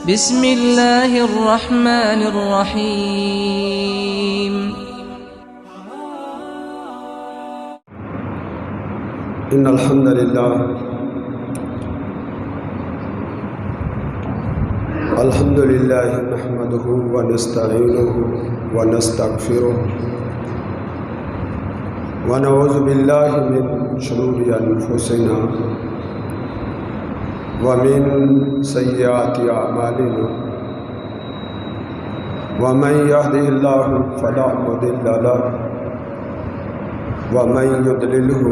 بسم الله الرحمن الرحيم. إن الحمد لله نحمده ونستعينه ونستغفره ونعوذ بالله من شرور أنفسنا ومن سيئات أعمالنا ومن يهده الله فلا مضل له ومن يضلله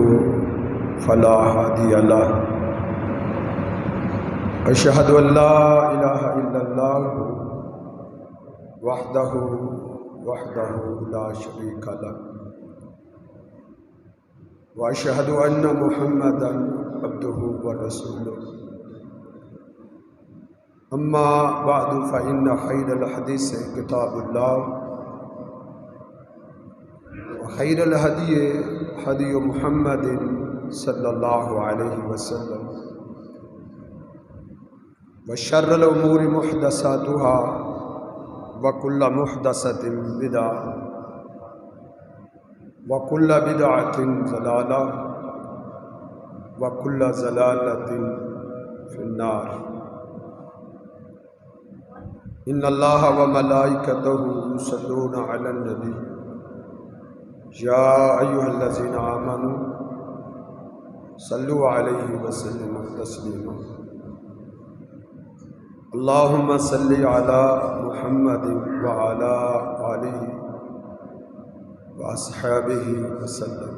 فلا هادي له. أشهد أن لا إله إلا الله وحده لا شريك له وأشهد أن محمدا عبده ورسوله. أما بعد فإن خير الحديث كتاب الله وخير الهدي هدي محمد صلى الله عليه وسلم وشر الأمور محدثاتها وكل محدثة بدعة وكل بدعة ضلالة وكل ضلالة في النار. إن الله وملائكته يصلون على النبي يا أيها الذين آمنوا صلوا عليه وسلموا تسليما. اللهم صل على محمد وعلى آله وأصحابه وسلم.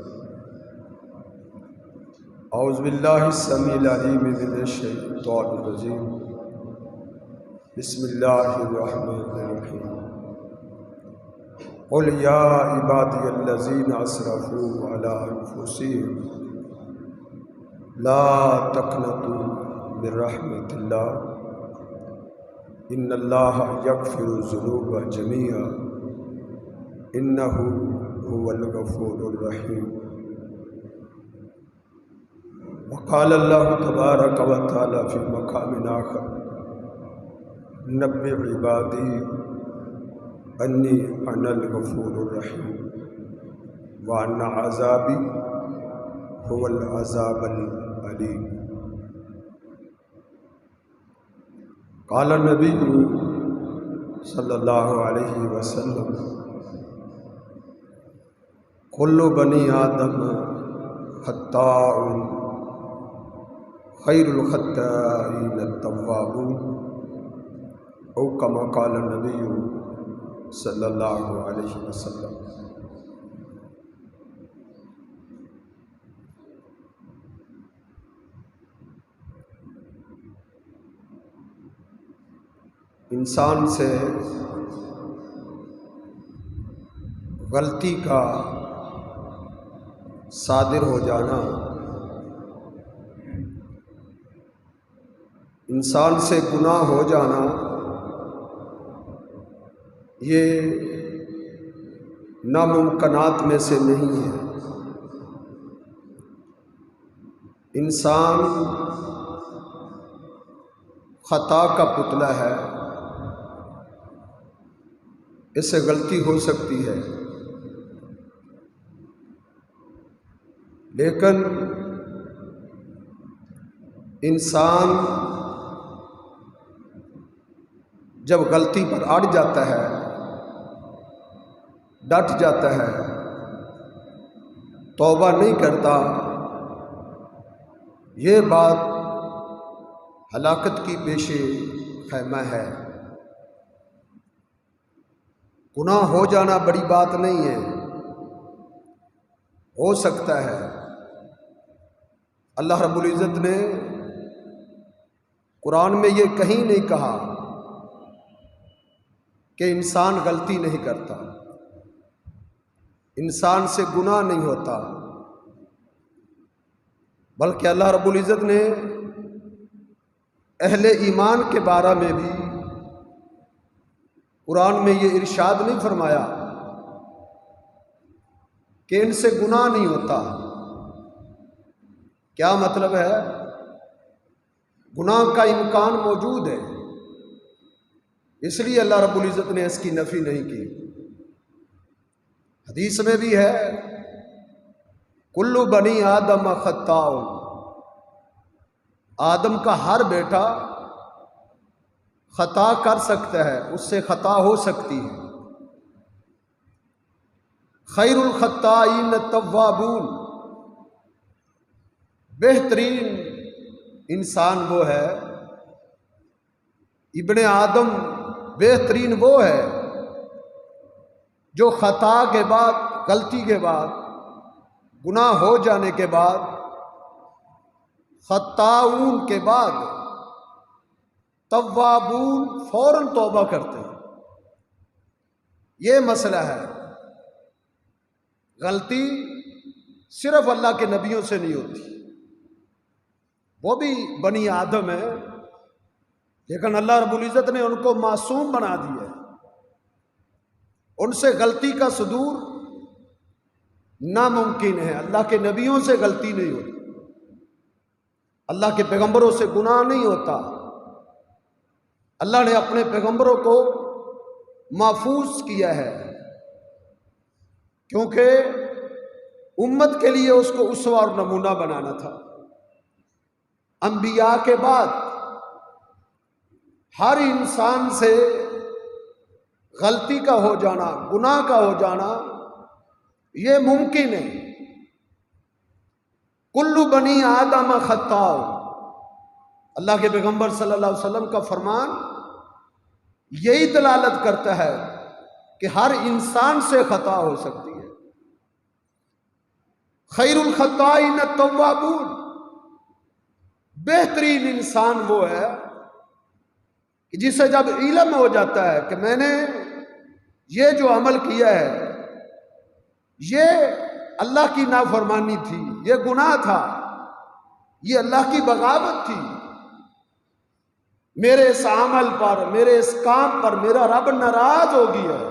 أعوذ بالله السميع العليم من الشيطان الرجيم. بسم الله الرحمن الرحيم. قل يا عبادي الذين أسرفوا على أنفسهم لا تقنطوا من رحمة الله إن الله يغفر الذنوب جميعا إنه هو الغفور الرحيم. وقال الله تبارك وتعالى في مقام آخر نبئ عبادي أني أنا الغفور الرحيم وأن عذابي هو العذاب الأليم. قال النبي صلی اللہ علیہ وسلم کل بنی آدم خطاء خیر الخطائین التوابون او کما قال النبی صلی اللہ علیہ وسلم. انسان سے غلطی کا صادر ہو جانا، انسان سے گناہ ہو جانا، یہ ناممکنات میں سے نہیں ہے. انسان خطا کا پتلا ہے، اس سے غلطی ہو سکتی ہے، لیکن انسان جب غلطی پر اڑ جاتا ہے، ڈٹ جاتا ہے، توبہ نہیں کرتا، یہ بات ہلاکت کی پیش خیمہ ہے. گناہ ہو جانا بڑی بات نہیں ہے، ہو سکتا ہے. اللہ رب العزت نے قرآن میں یہ کہیں نہیں کہا کہ انسان غلطی نہیں کرتا، انسان سے گناہ نہیں ہوتا، بلکہ اللہ رب العزت نے اہل ایمان کے بارے میں بھی قرآن میں یہ ارشاد نہیں فرمایا کہ ان سے گناہ نہیں ہوتا. کیا مطلب ہے؟ گناہ کا امکان موجود ہے، اس لیے اللہ رب العزت نے اس کی نفی نہیں کی۔ حدیث میں بھی ہے کلو بنی آدم خطاء، آدم کا ہر بیٹا خطا کر سکتا ہے، اس سے خطا ہو سکتی ہے۔ خیر الخطائین التوابون، بہترین انسان وہ ہے، ابن آدم بہترین وہ ہے جو خطا کے بعد، غلطی کے بعد، گناہ ہو جانے کے بعد، خطاؤن کے بعد توابون فوراً توبہ کرتے ہیں۔ یہ مسئلہ ہے، غلطی صرف اللہ کے نبیوں سے نہیں ہوتی، وہ بھی بنی آدم ہے، لیکن اللہ رب العزت نے ان کو معصوم بنا دیا ہے، ان سے غلطی کا صدور ناممکن ہے۔ اللہ کے نبیوں سے غلطی نہیں ہوتی، اللہ کے پیغمبروں سے گناہ نہیں ہوتا۔ اللہ نے اپنے پیغمبروں کو محفوظ کیا ہے، کیونکہ امت کے لیے اس کو اسوہ اور نمونہ بنانا تھا۔ انبیاء کے بعد ہر انسان سے غلطی کا ہو جانا، گناہ کا ہو جانا یہ ممکن ہے۔ کلو بنی آدم خطاء، اللہ کے پیغمبر صلی اللہ علیہ وسلم کا فرمان یہی دلالت کرتا ہے کہ ہر انسان سے خطا ہو سکتی ہے۔ خیر الخطائین التوابون، بہترین انسان وہ ہے کہ جسے جب علم ہو جاتا ہے کہ میں نے یہ جو عمل کیا ہے یہ اللہ کی نافرمانی تھی، یہ گناہ تھا، یہ اللہ کی بغاوت تھی، میرے اس عمل پر، میرے اس کام پر میرا رب ناراض ہو گیا ہے۔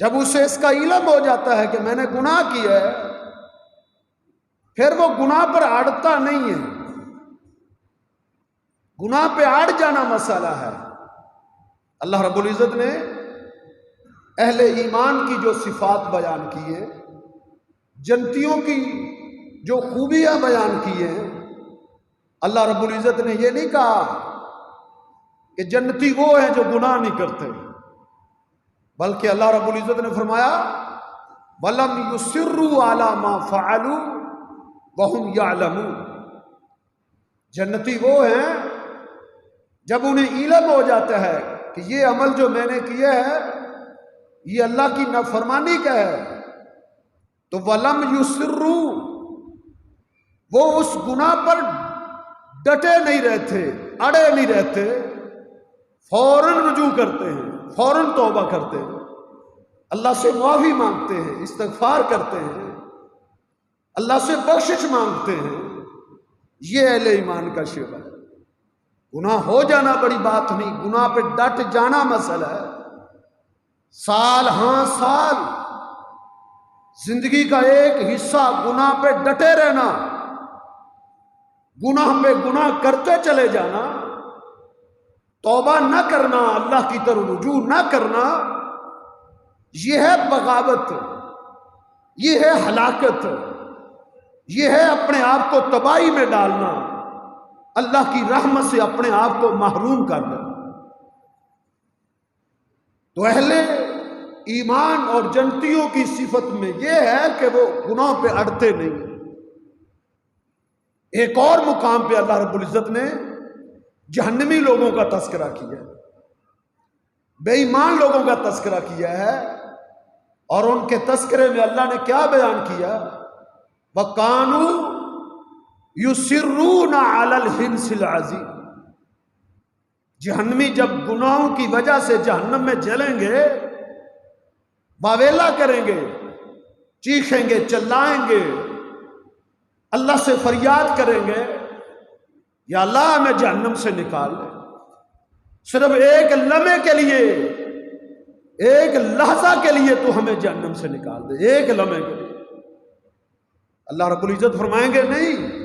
جب اسے اس کا علم ہو جاتا ہے کہ میں نے گناہ کیا ہے، پھر وہ گناہ پر اڑتا نہیں ہے۔ گناہ پہ اڑ جانا مسئلہ ہے۔ اللہ رب العزت نے اہل ایمان کی جو صفات بیان کی ہے، جنتیوں کی جو خوبیاں بیان کی ہیں، اللہ رب العزت نے یہ نہیں کہا کہ جنتی وہ ہیں جو گناہ نہیں کرتے، بلکہ اللہ رب العزت نے فرمایا وَلَمْ يُصِرُّوا عَلَى مَا فَعَلُوا وَهُمْ يَعْلَمُونَ، جنتی وہ ہیں جب انہیں علم ہو جاتا ہے کہ یہ عمل جو میں نے کیا ہے یہ اللہ کی نافرمانی کا ہے، تو وَلَمْ يُصِرُّوا، وہ اس گناہ پر ڈٹے نہیں رہتے، اڑے نہیں رہتے، فوراً رجوع کرتے ہیں، فوراً توبہ کرتے ہیں، اللہ سے معافی مانگتے ہیں، استغفار کرتے ہیں، اللہ سے بخشش مانگتے ہیں۔ یہ اہل ایمان کا شعبہ ہے۔ گناہ ہو جانا بڑی بات نہیں، گناہ پہ ڈٹ جانا مسئلہ ہے۔ سال ہاں سال زندگی کا ایک حصہ گناہ پہ ڈٹے رہنا، گناہ پہ گناہ کرتے چلے جانا، توبہ نہ کرنا، اللہ کی طرف رجوع نہ کرنا، یہ ہے بغاوت، یہ ہے ہلاکت، یہ ہے اپنے آپ کو تباہی میں ڈالنا، اللہ کی رحمت سے اپنے آپ کو محروم کرنا۔ تو اہل ایمان اور جنتیوں کی صفت میں یہ ہے کہ وہ گناہ پہ اڑتے نہیں۔ ایک اور مقام پہ اللہ رب العزت نے جہنمی لوگوں کا تذکرہ کیا ہے، بے ایمان لوگوں کا تذکرہ کیا ہے، اور ان کے تذکرے میں اللہ نے کیا بیان کیا؟ وَقَانُوا يُصِرُّونَ عَلَى الْحِنْسِ الْعَظِيمِ، جہنمی جب گناہوں کی وجہ سے جہنم میں جلیں گے، واویلا کریں گے، چیخیں گے، چلائیں گے، اللہ سے فریاد کریں گے یا اللہ ہمیں جہنم سے نکال دے، صرف ایک لمحے کے لیے، ایک لحظہ کے لیے تو ہمیں جہنم سے نکال دے، ایک لمحے کے لیے۔ اللہ رب العزت فرمائیں گے نہیں،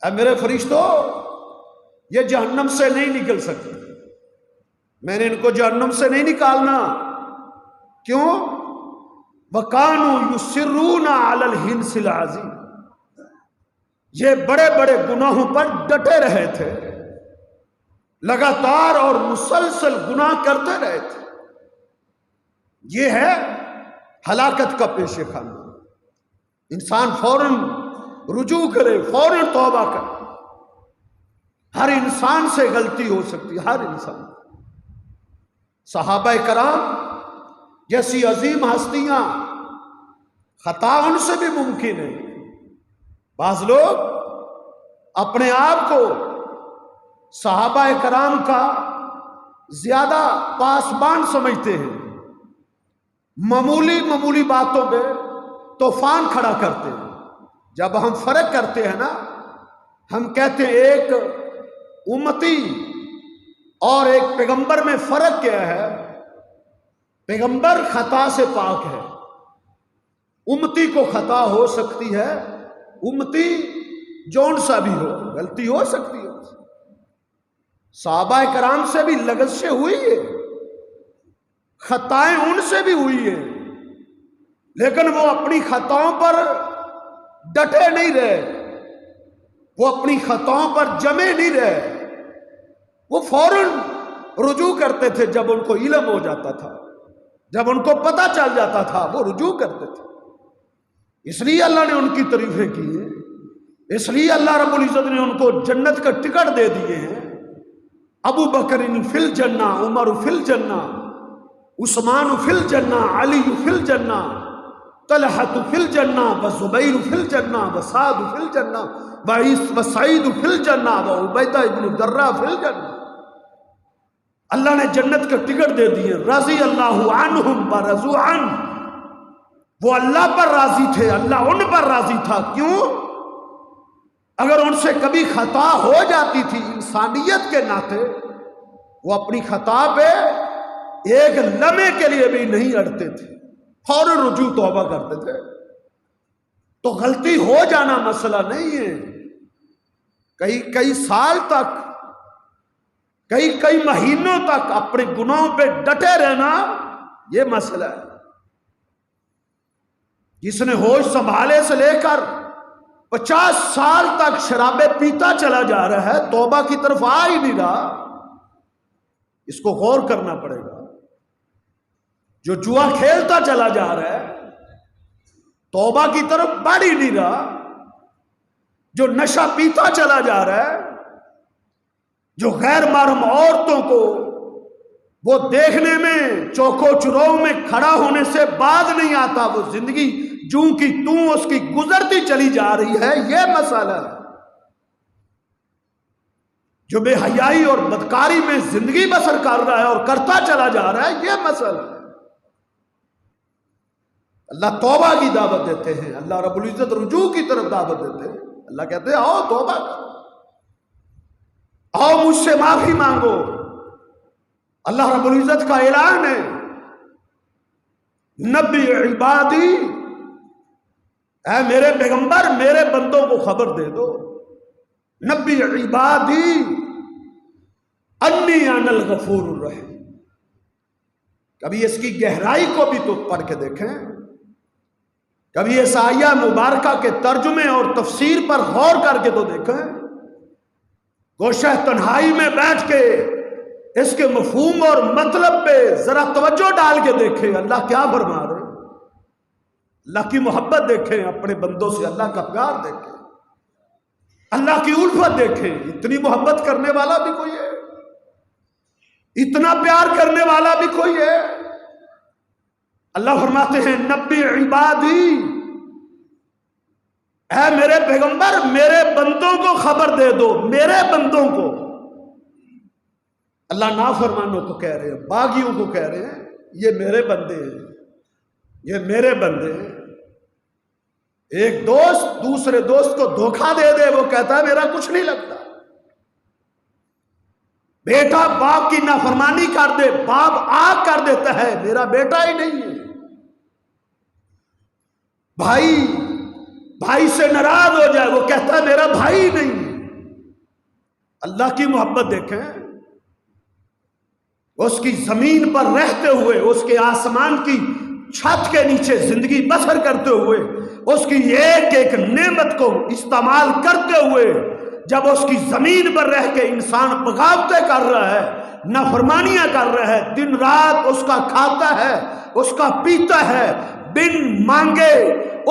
اے میرے فرشتوں، یہ جہنم سے نہیں نکل سکتے، میں نے ان کو جہنم سے نہیں نکالنا. کیوں؟ وَكَانُوا يُصِرُّونَ عَلَى الْحِنْثِ الْعَظِيمِ. یہ بڑے بڑے گناہوں پر ڈٹے رہے تھے، لگاتار اور مسلسل گناہ کرتے رہے تھے. یہ ہے ہلاکت کا پیش خانہ. انسان فوراً رجوع کرے، فوراً توبہ کرے. ہر انسان سے غلطی ہو سکتی ہے، ہر انسان. صحابہ کرام جیسی عظیم ہستیاں، خطا ان سے بھی ممکن ہے. بعض لوگ اپنے آپ کو صحابہ کرام کا زیادہ پاسبان سمجھتے ہیں، معمولی باتوں پہ طوفان کھڑا کرتے ہیں. جب ہم فرق کرتے ہیں نا، ہم کہتے ہیں ایک امتی اور ایک پیغمبر میں فرق کیا ہے؟ پیغمبر خطا سے پاک ہے، امتی کو خطا ہو سکتی ہے، امتی جون سا بھی ہو، غلطی ہو سکتی ہے. صحابہ کرام سے بھی لغزشیں ہوئی ہے، خطائیں ان سے بھی ہوئی ہیں، لیکن وہ اپنی خطاؤں پر ڈٹے نہیں رہے، وہ اپنی خطاؤں پر جمے نہیں رہے. وہ فوراً رجوع کرتے تھے. جب ان کو علم ہو جاتا تھا، جب ان کو پتہ چل جاتا تھا، وہ رجوع کرتے تھے. اس لیے اللہ نے ان کی تعریفیں کی ہیں، اس لیے اللہ رب العزت نے ان کو جنت کا ٹکٹ دے دیے ہیں. ابو بکر فی الجنہ، عمر فی الجنہ، عثمان فی الجنہ، علی فی الجنہ، طلحہ فی الجنہ، وزبیر فی الجنہ، وسعد فی الجنہ، وسعید فی الجنہ، وعبیدہ ابن جراح فی الجنہ. اللہ نے جنت کا ٹکٹ دے دیے. رضی اللہ عنہم ورضوا عنہ. وہ اللہ پر راضی تھے، اللہ ان پر راضی تھا. کیوں؟ اگر ان سے کبھی خطا ہو جاتی تھی، انسانیت کے ناطے وہ اپنی خطا پہ ایک لمحے کے لیے بھی نہیں اڑتے تھے، فوراً رجوع توبہ کرتے تھے. تو غلطی ہو جانا مسئلہ نہیں ہے. کئی سال تک، کئی مہینوں تک اپنے گناہوں پہ ڈٹے رہنا، یہ مسئلہ ہے. جس نے ہوش سنبھالے سے لے کر 50 سال تک شرابیں پیتا چلا جا رہا ہے، توبہ کی طرف آ ہی نہیں رہا، اس کو غور کرنا پڑے گا. جو جوا کھیلتا چلا جا رہا ہے، توبہ کی طرف بڑھ ہی نہیں رہا. جو نشہ پیتا چلا جا رہا ہے، جو غیر محرم عورتوں کو وہ دیکھنے میں چوکو چرو میں کھڑا ہونے سے باز نہیں آتا، وہ زندگی جوں کی توں اس کی گزرتی چلی جا رہی ہے، یہ مسئلہ ہے. جو بے حیائی اور بدکاری میں زندگی بسر کر رہا ہے اور کرتا چلا جا رہا ہے، یہ مسئلہ ہے. اللہ توبہ کی دعوت دیتے ہیں، اللہ رب العزت رجوع کی طرف دعوت دیتے ہیں. اللہ کہتے ہیں آؤ توبہ کرو، آؤ مجھ سے معافی مانگو. اللہ رب العزت کا اعلان ہے، نبی عبادی، اے میرے پیغمبر میرے بندوں کو خبر دے دو. نبی عبادی انی انا الغفور الرحیم. کبھی اس کی گہرائی کو بھی تو پڑھ کے دیکھیں، کبھی اس آیہ مبارکہ کے ترجمے اور تفسیر پر غور کر کے تو دیکھیں. گوشہ تنہائی میں بیٹھ کے اس کے مفہوم اور مطلب پہ ذرا توجہ ڈال کے دیکھیں اللہ کیا فرما رہے. اللہ کی محبت دیکھیں اپنے بندوں سے، اللہ کا پیار دیکھیں، اللہ کی الفت دیکھیں. اتنی محبت کرنے والا بھی کوئی ہے، اتنا پیار کرنے والا بھی کوئی ہے. اللہ فرماتے ہیں نبی عبادی، اے میرے پیغمبر میرے بندوں کو خبر دے دو، میرے بندوں کو. اللہ نافرمانوں کو کہہ رہے ہیں، باغیوں کو کہہ رہے ہیں یہ میرے بندے ہیں، یہ میرے بندے ہیں. ایک دوست دوسرے دوست کو دھوکہ دے دے، وہ کہتا ہے میرا کچھ نہیں لگتا. بیٹا باپ کی نافرمانی کر دے، باپ آگ کر دیتا ہے میرا بیٹا ہی نہیں ہے. بھائی سے ناراض ہو جائے، وہ کہتا ہے میرا بھائی ہی نہیں ہے. اللہ کی محبت دیکھیں. اس کی زمین پر رہتے ہوئے، اس کے آسمان کی چھت کے نیچے زندگی بسر کرتے ہوئے، اس کی ایک ایک نعمت کو استعمال کرتے ہوئے، جب اس کی زمین پر رہ کے انسان بغاوتیں کر رہا ہے، نافرمانیاں کر رہا ہے، دن رات اس کا کھاتا ہے، اس کا پیتا ہے، بن مانگے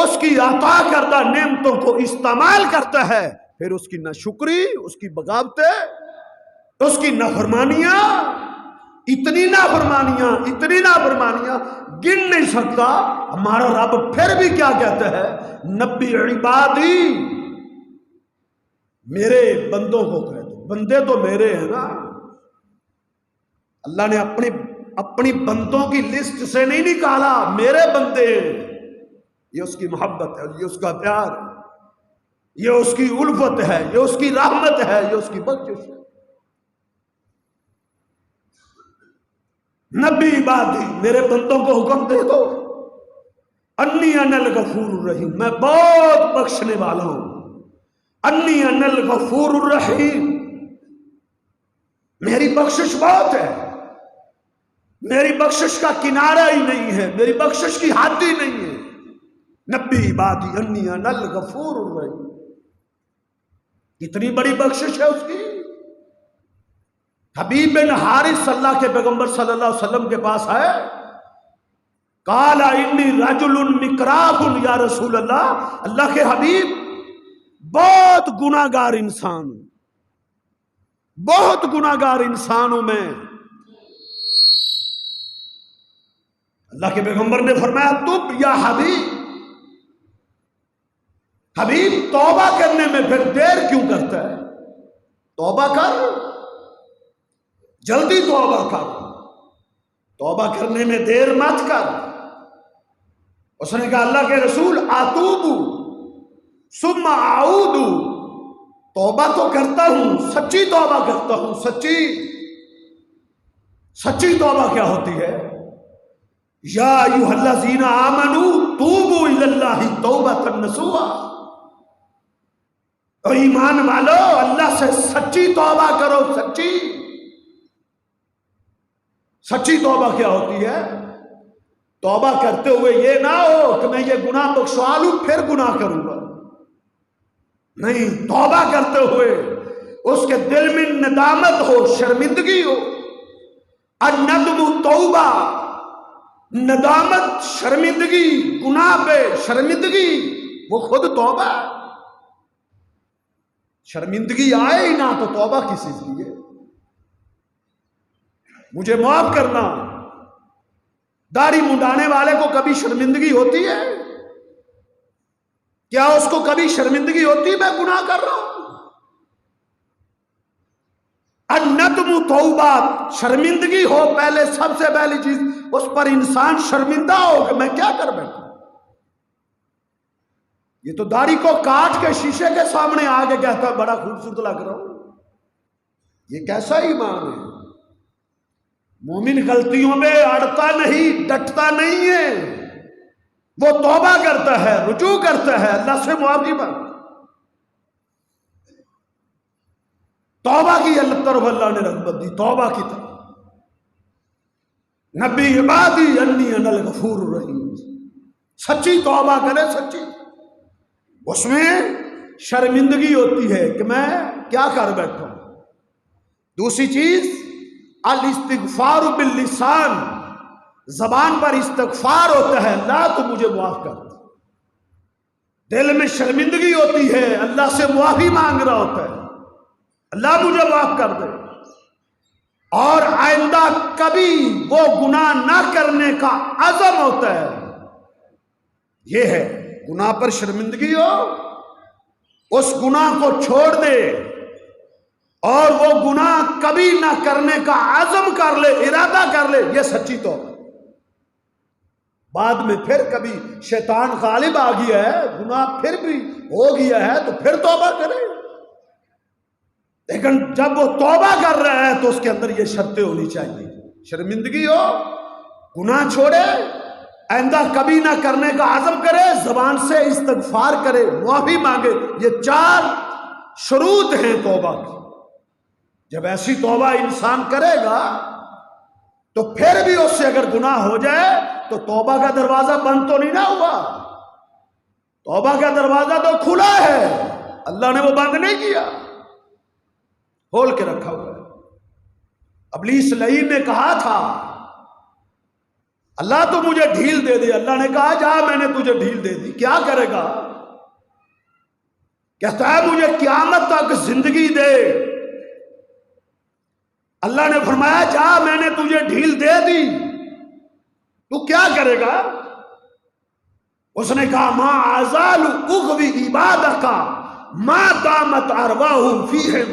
اس کی عطا کردہ نعمتوں کو استعمال کرتا ہے، پھر اس کی ناشکری، اس کی بغاوتیں، اس کی نافرمانیاں، اتنی نافرمانیاں گن نہیں سکتا۔ ہمارا رب پھر بھی کیا کہتا ہے؟ نبی عبادی، میرے بندوں کو کہہ دو، بندے تو میرے ہیں نا۔ اللہ نے اپنی بندوں کی لسٹ سے نہیں نکالا، میرے بندے ہیں۔ یہ اس کی محبت ہے، یہ اس کا پیار ہے، یہ اس کی الفت ہے، یہ اس کی رحمت ہے، یہ اس کی بخشش ہے۔ نبی عبادی، میرے بندوں کو حکم دے دو، انی انا الغفور الرحیم، میں بہت بخشنے والا ہوں، انی انا الغفور الرحیم، میری بخشش بہت ہے، میری بخشش کا کنارہ ہی نہیں ہے، میری بخشش کی حد ہی نہیں ہے۔ نبی عبادی انی انا الغفور الرحیم، کتنی بڑی بخشش ہے اس کی۔ حبیب بن حارث اللہ کے پیغمبر صلی اللہ علیہ وسلم کے پاس ہے، قال انی رجل مکراہ یا رسول اللہ، اللہ کے حبیب بہت گناہ گار انسان ہوں، بہت گناہ گار انسان ہوں میں۔ اللہ کے پیغمبر نے فرمایا تب یا حبیب توبہ کرنے میں پھر دیر کیوں کرتا ہے؟ توبہ کر، جلدی توبہ کر، توبہ کرنے میں دیر مت کر۔ اس نے کہا اللہ کے رسول اتوب ثم اعود، توبہ تو کرتا ہوں، سچی توبہ کرتا ہوں، سچی توبہ کیا ہوتی ہے؟ یا ایھا الذین آمنوا توبوا الی اللہ توبۃ نصوحا، اور ایمان والو اللہ سے سچی توبہ کرو، سچی توبہ کیا ہوتی ہے؟ توبہ کرتے ہوئے یہ نہ ہو کہ میں یہ گناہ بخشوا لوں پھر گناہ کروں گا، نہیں، توبہ کرتے ہوئے اس کے دل میں ندامت ہو، شرمندگی ہو۔ الندم توبہ، ندامت، شرمندگی، گناہ پہ شرمندگی، وہ خود توبہ ہے۔ شرمندگی آئے ہی نہ تو توبہ کس چیز کی ہے؟ مجھے معاف کرنا، داڑھی منڈانے والے کو کبھی شرمندگی ہوتی ہے؟ کیا اس کو کبھی شرمندگی ہوتی ہے میں گناہ کر رہا ہوں؟ الندم توبہ، شرمندگی ہو، پہلے سب سے پہلی چیز اس پر انسان شرمندہ ہو کہ میں کیا کر بیٹھا، یہ تو داڑھی کو کاٹ کے شیشے کے سامنے آ کے کہتا ہے بڑا خوبصورت لگ رہا ہوں، یہ کیسا ایمان ہے؟ مومن غلطیوں میں اڑتا نہیں، ڈٹتا نہیں ہے، وہ توبہ کرتا ہے، رجوع کرتا ہے، اللہ سے معافی مانگتا۔ توبہ کی طرف اللہ نے رغبت دی، توبہ کی طرف۔ نبی عبادی انی انا الغفور الرحیم، سچی توبہ کرے، سچی، اس میں شرمندگی ہوتی ہے کہ میں کیا کر بیٹھا ہوں۔ دوسری چیز الاستغفار باللسان، زبان پر استغفار ہوتا ہے، اللہ تو مجھے معاف کر دے، دل میں شرمندگی ہوتی ہے، اللہ سے معافی مانگ رہا ہوتا ہے، اللہ مجھے معاف کر دے، اور آئندہ کبھی وہ گناہ نہ کرنے کا عزم ہوتا ہے۔ یہ ہے گناہ پر شرمندگی ہو، اس گناہ کو چھوڑ دے اور وہ گناہ کبھی نہ کرنے کا عزم کر لے، ارادہ کر لے، یہ سچی توبہ۔ بعد میں پھر کبھی شیطان غالب آ گیا ہے، گناہ پھر بھی ہو گیا ہے تو پھر توبہ کرے، لیکن جب وہ توبہ کر رہا ہے تو اس کے اندر یہ شرطیں ہونی چاہیے، شرمندگی ہو، گناہ چھوڑے، آئندہ کبھی نہ کرنے کا عزم کرے، زبان سے استغفار کرے، معافی مانگے، یہ 4 شروط ہیں توبہ کی۔ جب ایسی توبہ انسان کرے گا تو پھر بھی اس سے اگر گناہ ہو جائے تو توبہ کا دروازہ بند تو نہیں نہ ہوا، توبہ کا دروازہ تو کھلا ہے، اللہ نے وہ بند نہیں کیا، کھول کے رکھا ہوا ہے۔ ابلیس لعین نے کہا تھا اللہ تو مجھے ڈھیل دے دی، اللہ نے کہا جا میں نے تجھے ڈھیل دے دی، کیا کرے گا؟ کہتا ہے مجھے قیامت تک زندگی دے، اللہ نے فرمایا جا میں نے تجھے ڈھیل دے دی، تو کیا کرے گا؟ اس نے کہا ما ازال اغوی عبادک ما دامت ارواحهم فیہم،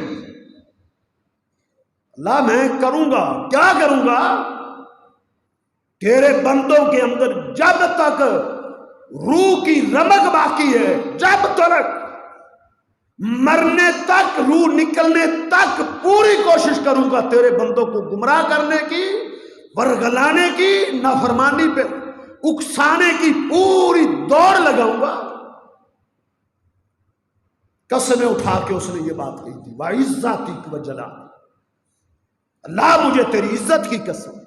اللہ میں کروں گا، کیا کروں گا؟ تیرے بندوں کے اندر جب تک روح کی رمق باقی ہے، جب تک مرنے تک، روح نکلنے تک پوری کوشش کروں گا تیرے بندوں کو گمراہ کرنے کی، ورگلانے کی، نافرمانی پہ اکسانے کی پوری دوڑ لگاؤں گا۔ قسمیں اٹھا کے اس نے یہ بات کہی تھی، وَعِزَّتِكَ وَجَلَالِكَ، اللہ مجھے تیری عزت کی قسم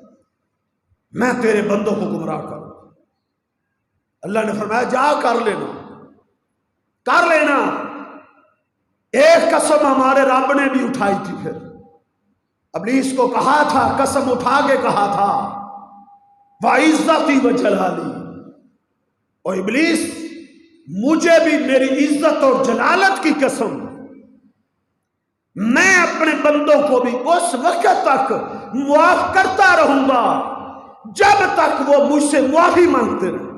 میں تیرے بندوں کو گمراہ کروں۔ اللہ نے فرمایا جا کر لینا، کر لینا۔ ایک قسم ہمارے رب نے بھی اٹھائی تھی، پھر ابلیس کو کہا تھا، قسم اٹھا کے کہا تھا وَعِزَّتِي وَجَلَالِي، اور ابلیس مجھے بھی میری عزت اور جلالت کی قسم میں اپنے بندوں کو بھی اس وقت تک معاف کرتا رہوں گا جب تک وہ مجھ سے معافی مانگتے رہے،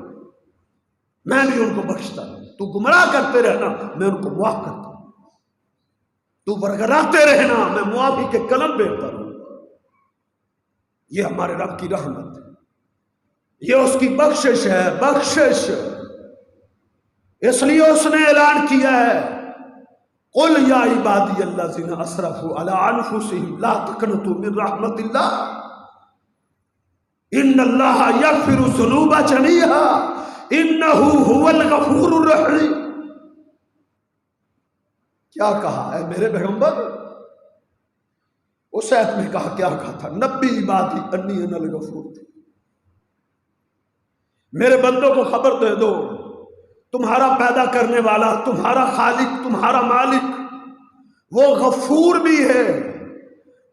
میں بھی ان کو بخشتا رہوں۔ تو گمراہ کرتے رہنا میں ان کو معاف کرتا ہوں، تو برگراتے رہنا میں معافی کے قلم بیٹھتا رہوں گا۔ یہ ہمارے رب کی رحمت ہے، یہ اس کی بخشش ہے، بخشش۔ اس لیے اس نے اعلان کیا ہے قل یا عبادی الذین اسرفوا علی انفسہم لا تقنطوا من رحمت اللہ ان اللہ یغفر الذنوب جمیعا انہ هو الغفور الرحیم۔ کیا کہا ہے میرے پیغمبر؟ اس آیت میں کہا، کیا کہا تھا؟ نبی عبادی انی انا الغفور، میرے بندوں کو خبر دے دو تمہارا پیدا کرنے والا، تمہارا خالق، تمہارا مالک وہ غفور بھی ہے۔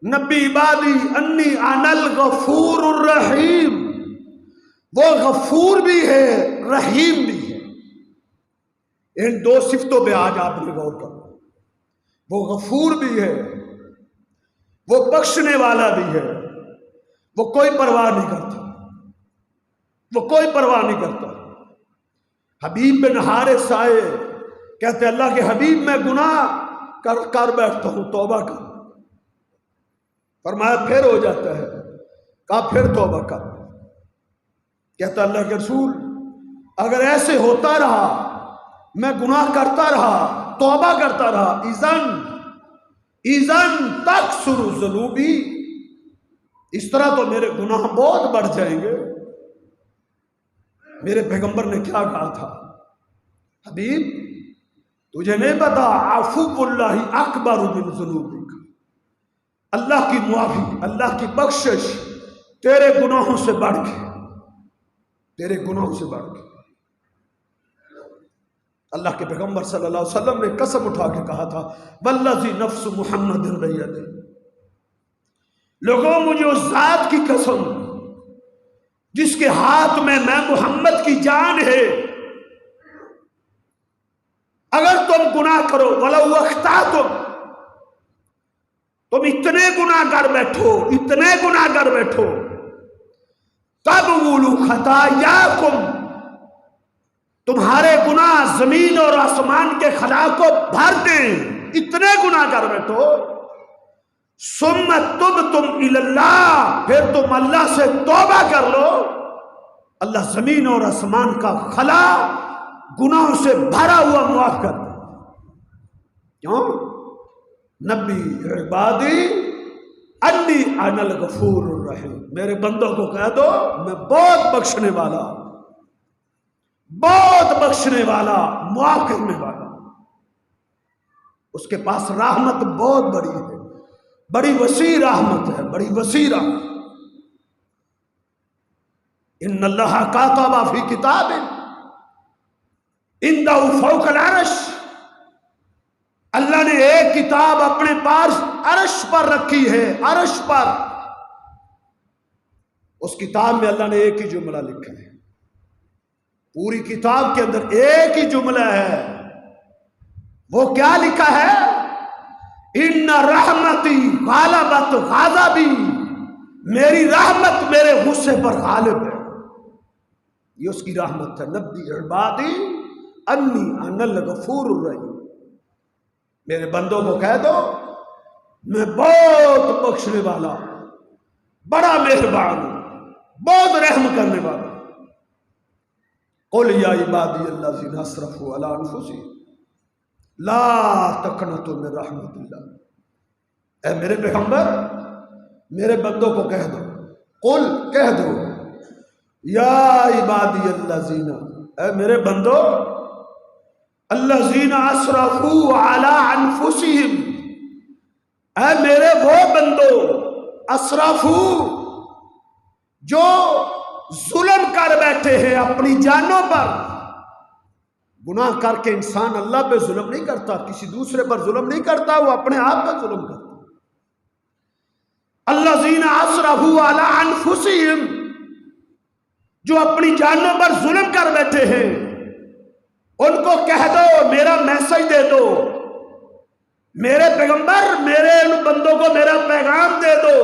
نبی عبادی انی انا الغفور الرحیم، وہ غفور بھی ہے، رحیم بھی ہے۔ ان دو صفتوں پہ آج آپ نے غور کرو، وہ غفور بھی ہے، وہ بخشنے والا بھی ہے، وہ کوئی پرواہ نہیں کرتا، وہ کوئی پرواہ نہیں کرتا۔ حبیب بن حارث آئے، کہتے اللہ کے حبیب میں گناہ کر بیٹھتا ہوں، توبہ کر۔ فرمایا پھر ہو جاتا ہے، کہا پھر توبہ کر۔ کہتا اللہ کے رسول اگر ایسے ہوتا رہا، میں گناہ کرتا رہا، توبہ کرتا رہا، اذن تکثر ذنوبی، اس طرح تو میرے گناہ بہت بڑھ جائیں گے۔ میرے پیغمبر نے کیا کہا تھا؟ حبیب تجھے نہیں پتا عفو اللہ اکبر من ذنوبک، اللہ کی معافی، اللہ کی بخشش تیرے گناہوں سے بڑھ کے، تیرے گناہوں سے بڑھ کے۔ اللہ کے پیغمبر صلی اللہ علیہ وسلم نے قسم اٹھا کے کہا تھا والذی نفس محمد بیدہ، لوگوں مجھے اس ذات کی قسم جس کے ہاتھ میں محمد کی جان ہے، اگر تم گناہ کرو وَلَوْ اخْطَأْتُمْ، تم اتنے گناہ کر بیٹھو، اتنے گناہ کر بیٹھو، تَبْوُلُ خَطَايَاكُمْ، تمہارے گناہ زمین اور آسمان کے خلا کو بھر دیں، اتنے گناہ کر بیٹھو، ثُمَّ تُبْتُمْ إِلَى اللَّهِ، پھر تم اللہ سے توبہ کر لو، اللہ زمین اور آسمان کا خلا گناہوں سے بھرا ہوا معاف کر دے۔ کیوں؟ نبی عبادی انی انا الغفور الرحیم، میرے بندوں کو کہہ دو میں بہت بخشنے والا، بہت بخشنے والا، معاف کرنے والا۔ اس کے پاس رحمت بہت بڑی ہے، بڑی وسیع رحمت ہے، بڑی وسیع رحمت۔ ان اللہ کاتب فی کتاب عنده فوق العرش، اللہ نے ایک کتاب اپنے پاس عرش پر رکھی ہے، عرش پر۔ اس کتاب میں اللہ نے ایک ہی جملہ لکھا ہے، پوری کتاب کے اندر ایک ہی جملہ ہے۔ وہ کیا لکھا ہے؟ ان رحمتی غالبت غضبی، میری رحمت میرے غصے پر غالب ہے۔ یہ اس کی رحمت ہے۔ نبی عبادی انی انا الغفور الرحیم، میرے بندوں کو کہہ دو میں بہت بخشنے والا ہوں، بڑا مہربان ہوں، بہت رحم کرنے والا ہوں۔ قل یا عبادی الذین اسرفوا علی انفسہم لا تقنطوا من رحمت اللہ، اے میرے پیغمبر میرے بندوں کو کہہ دو، قل کہہ دو یا عبادی الذین، اے میرے بندو الذین اسرفوا علی انفسہم، اے میرے وہ بندو اسرفوا جو ظلم کر بیٹھے ہیں اپنی جانوں پر۔ گناہ کر کے انسان اللہ پہ ظلم نہیں کرتا، کسی دوسرے پر ظلم نہیں کرتا، وہ اپنے آپ پر ظلم کرتا۔ الذین اسرفوا علی انفسہم، جو اپنی جانوں پر ظلم کر بیٹھے ہیں، ان کو کہہ دو، میرا میسج دے دو، میرے پیغمبر میرے ان بندوں کو میرا پیغام دے دو۔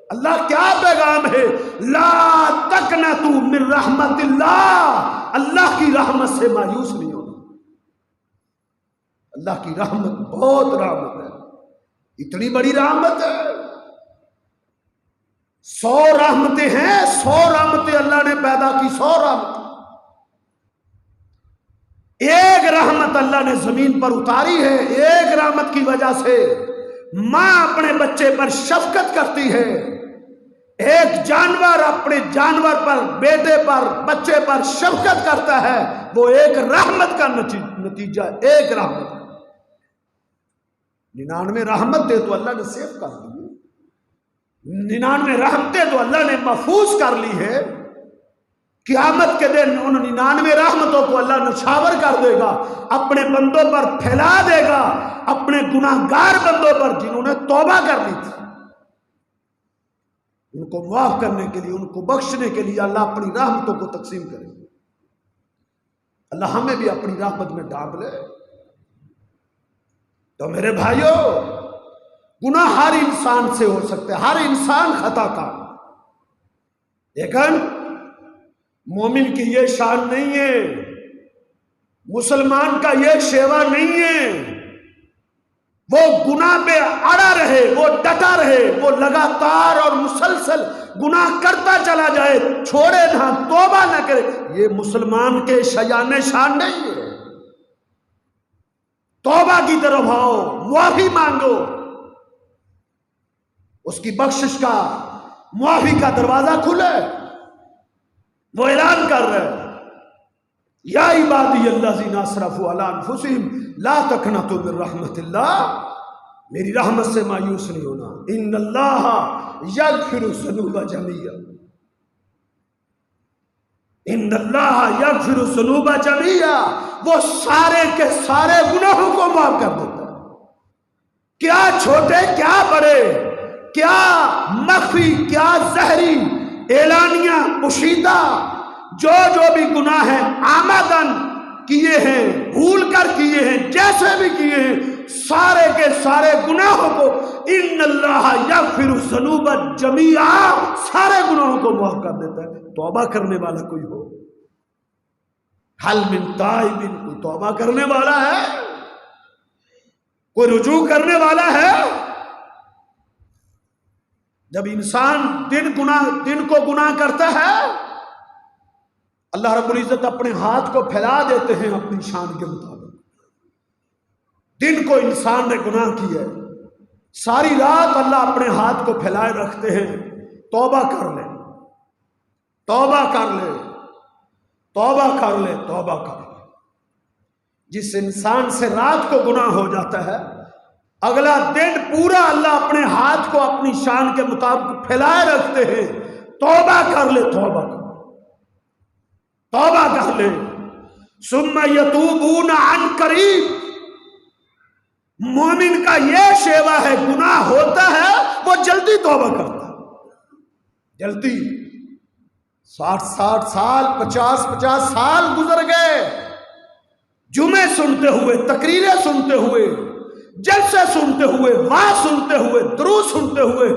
اللہ کیا پیغام ہے؟ لا تقنطوا من رحمت اللہ، اللہ کی رحمت سے مایوس نہیں ہونا۔ اللہ کی رحمت بہت رحمت ہے، اتنی بڑی رحمت ہے، 100 رحمتیں ہیں، 100 رحمتیں اللہ نے پیدا کی، 100 رحمتیں۔ ایک رحمت اللہ نے زمین پر اتاری ہے، ایک رحمت کی وجہ سے ماں اپنے بچے پر شفقت کرتی ہے، ایک جانور اپنے جانور پر، بیٹے پر، بچے پر شفقت کرتا ہے، وہ ایک رحمت کا نتیجہ، ایک رحمت۔ 99 رحمتیں تو اللہ نے سیو کر دی، 99 رحمتیں تو اللہ نے محفوظ کر لی ہے۔ قیامت کے دن ان 99 رحمتوں کو اللہ نچھاور کر دے گا، اپنے بندوں پر پھیلا دے گا، اپنے گناہ گار بندوں پر جنہوں نے توبہ کر لی تھی، ان کو معاف کرنے کے لیے، ان کو بخشنے کے لیے اللہ اپنی رحمتوں کو تقسیم کرے گا۔ اللہ ہمیں بھی اپنی رحمت میں ڈانپ لے۔ تو میرے بھائیوں، گناہ ہر انسان سے ہو سکتے، ہر انسان خطا کار، لیکن مومن کی یہ شان نہیں ہے، مسلمان کا یہ شیوا نہیں ہے، وہ گناہ پہ اڑا رہے، وہ ڈٹا رہے، وہ لگاتار اور مسلسل گناہ کرتا چلا جائے، چھوڑے نہ، توبہ نہ کرے۔ یہ مسلمان کے شایان شان نہیں ہے۔ توبہ کی طرف آؤ، معافی مانگو، اس کی بخشش کا، معافی کا دروازہ کھلے۔ وہ اعلان کر رہے یا عبادی الذین اسرفوا علی انفسہم لا تقنطوا من رحمت اللہ، میری رحمت سے مایوس نہیں ہونا۔ ان اللہ یغفر الذنوب جميعا، ان اللہ یغفر الذنوب جميعا، وہ سارے کے سارے گناہوں کو معاف کر دیتا ہے، کیا چھوٹے کیا بڑے، کیا مخفی کیا ظاہری، اعلانیہ پوشیدہ، جو بھی گناہ ہیں آمدن کیے ہیں، بھول کر کیے ہیں، جیسے بھی کیے ہیں، سارے کے سارے گناہوں کو ان اللہ یغفر الذنوب جميعا، سارے گناہوں کو معاف کر دیتا ہے۔ توبہ کرنے والا کوئی ہو، حل من تائب، کوئی توبہ کرنے والا ہے، کوئی رجوع کرنے والا ہے۔ جب انسان دن کو گناہ کرتا ہے، اللہ رب العزت اپنے ہاتھ کو پھیلا دیتے ہیں اپنی شان کے مطابق۔ دن کو انسان نے گناہ کیا ہے، ساری رات اللہ اپنے ہاتھ کو پھیلائے رکھتے ہیں، توبہ کر لے، توبہ کر لے، توبہ کر لے، توبہ کر لے۔ جس انسان سے رات کو گناہ ہو جاتا ہے، اگلا دن پورا اللہ اپنے ہاتھ کو اپنی شان کے مطابق پھیلائے رکھتے ہیں، توبہ کر لے، توبہ کر لے۔ توبہ کر لے. ثم یتوبون عن قریب. مومن کا یہ شیوا ہے، گناہ ہوتا ہے وہ جلدی توبہ کرتا ہے، جلدی. 60 سال 50 سال گزر گئے، جمعے سنتے ہوئے، تقریریں سنتے ہوئے، جلسے سنتے ہوئے، وعظ سنتے ہوئے، دروس سنتے ہوئے،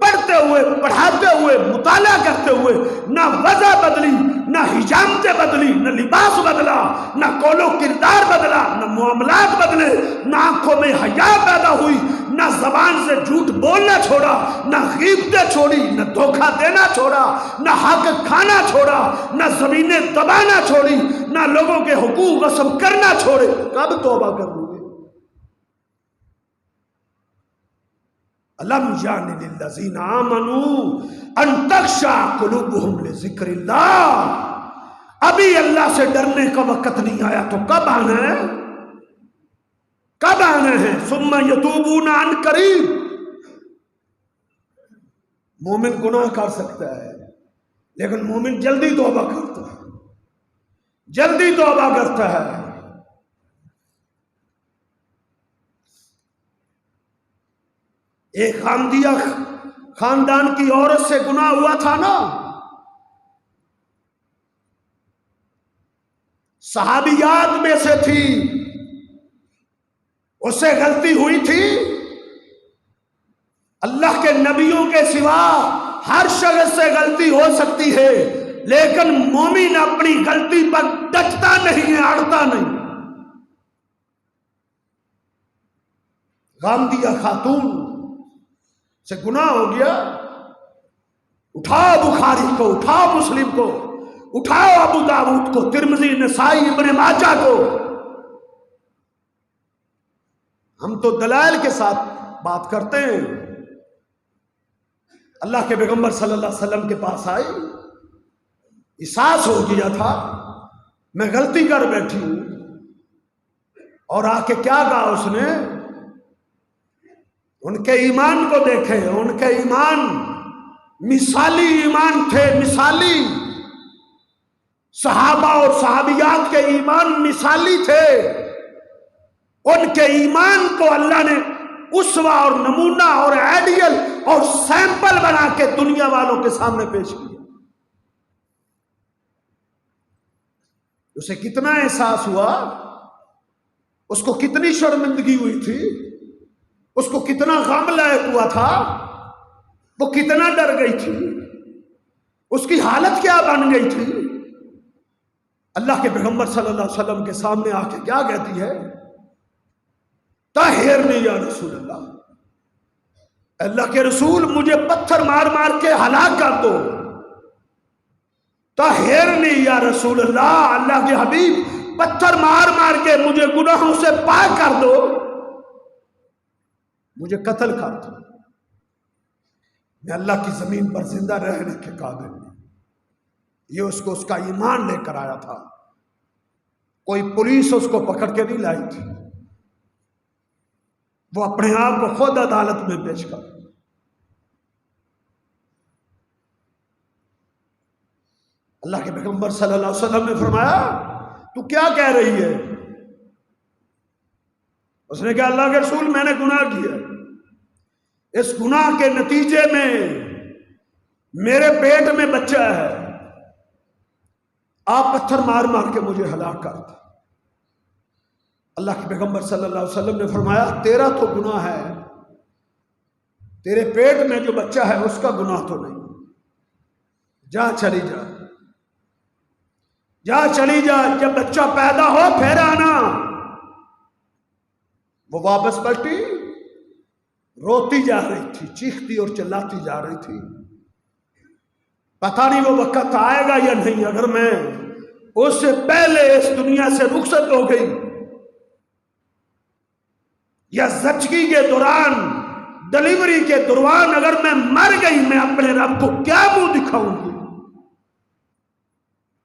پڑھتے ہوئے، پڑھاتے ہوئے، مطالعہ کرتے ہوئے، نہ وضع بدلی، نہ حجامتیں بدلی، نہ لباس بدلا، نہ قول و کردار بدلا، نہ معاملات بدلے، نہ آنکھوں میں حیا پیدا ہوئی، نہ زبان سے جھوٹ بولنا چھوڑا، نہ غیبتیں چھوڑی، نہ دھوکہ دینا چھوڑا، نہ حق کھانا چھوڑا، نہ زمینیں دبانا چھوڑی، نہ لوگوں کے حقوق غصب کرنا چھوڑے. کب توبہ کر لوں گے؟ الم یعن للذین آمنوا ان تخشع قلوبہم لذکر اللہ. ابھی اللہ سے ڈرنے کا وقت نہیں آیا تو کب آنا ہے؟ کب آنا ہے؟ ثم یتوبون عن قریب. مومن گناہ کر سکتا ہے لیکن مومن جلدی توبہ کرتا ہے، جلدی توبہ کرتا ہے. ایک حامدیہ خاندان کی عورت سے گناہ ہوا تھا نا، صحابیات میں سے تھی، اس سے غلطی ہوئی تھی. اللہ کے نبیوں کے سوا ہر شخص سے غلطی ہو سکتی ہے، لیکن مومن اپنی غلطی پر ڈٹتا نہیں ہے، اڑتا نہیں. غامدیہ خاتون سے گناہ ہو گیا، اٹھاؤ بخاری کو، اٹھاؤ مسلم کو، اٹھاؤ ابو داؤد کو، ترمذی، نسائی، ابن ماجہ کو. ہم تو دلائل کے ساتھ بات کرتے ہیں. اللہ کے پیغمبر صلی اللہ علیہ وسلم کے پاس آئی، احساس ہو گیا تھا میں غلطی کر بیٹھی ہوں، اور آ کے کیا کہا اس نے؟ ان کے ایمان کو دیکھیں، ان کے ایمان مثالی ایمان تھے، مثالی. صحابہ اور صحابیات کے ایمان مثالی تھے. ان کے ایمان کو اللہ نے اسوہ اور نمونہ اور آئیڈیل اور سیمپل بنا کے دنیا والوں کے سامنے پیش کیا. اسے کتنا احساس ہوا، اس کو کتنی شرمندگی ہوئی تھی، اس کو کتنا غم لاحق ہوا تھا، وہ کتنا ڈر گئی تھی، اس کی حالت کیا بن گئی تھی. اللہ کے پیغمبر صلی اللہ علیہ وسلم کے سامنے آ کے کیا کہتی ہے؟ طہرنی یا رسول اللہ، اللہ کے رسول مجھے پتھر مار مار کے ہلاک کر دو. طہرنی یا رسول اللہ، اللہ کے حبیب پتھر مار مار کے مجھے گناہوں سے پاک کر دو، مجھے قتل کر دو، میں اللہ کی زمین پر زندہ رہنے کے قابل نہیں. یہ اس کو اس کا ایمان لے کر آیا تھا. کوئی پولیس اس کو پکڑ کے نہیں لائی تھی، وہ اپنے آپ کو خود عدالت میں پیش کر. اللہ کے پیغمبر صلی اللہ علیہ وسلم نے فرمایا تو کیا کہہ رہی ہے؟ اس نے کہا اللہ کے رسول میں نے گناہ کیا، اس گناہ کے نتیجے میں میرے پیٹ میں بچہ ہے، آپ پتھر مار مار کے مجھے ہلاک کر دیں. اللہ کے پیغمبر صلی اللہ علیہ وسلم نے فرمایا تیرا تو گناہ ہے، تیرے پیٹ میں جو بچہ ہے اس کا گناہ تو نہیں، جا چلی جا، جا چلی جا، جب بچہ پیدا ہو پھر آنا. وہ واپس پلٹی، روتی جا رہی تھی، چیختی اور چلاتی جا رہی تھی. پتہ نہیں وہ وقت آئے گا یا نہیں، اگر میں اس سے پہلے اس دنیا سے رخصت ہو گئی یا زچگی کے دوران، ڈلیوری کے دوران اگر میں مر گئی، میں اپنے رب کو کیا منہ دکھاؤں گی؟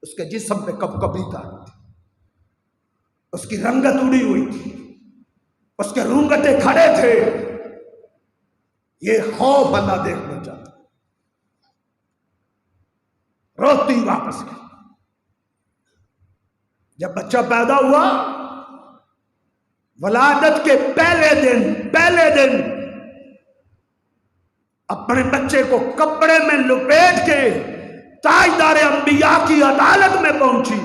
اس کے جسم پہ کب کبھی تھا، اس کی رنگت اڑی ہوئی تھی، اس کے رونگٹے کھڑے تھے. یہ خوف اللہ دیکھنا چاہتا. روتی واپس گئی. جب بچہ پیدا ہوا، ولادت کے پہلے دن اپنے بچے کو کپڑے میں لپیٹ کے تاجدار انبیاء کی عدالت میں پہنچی،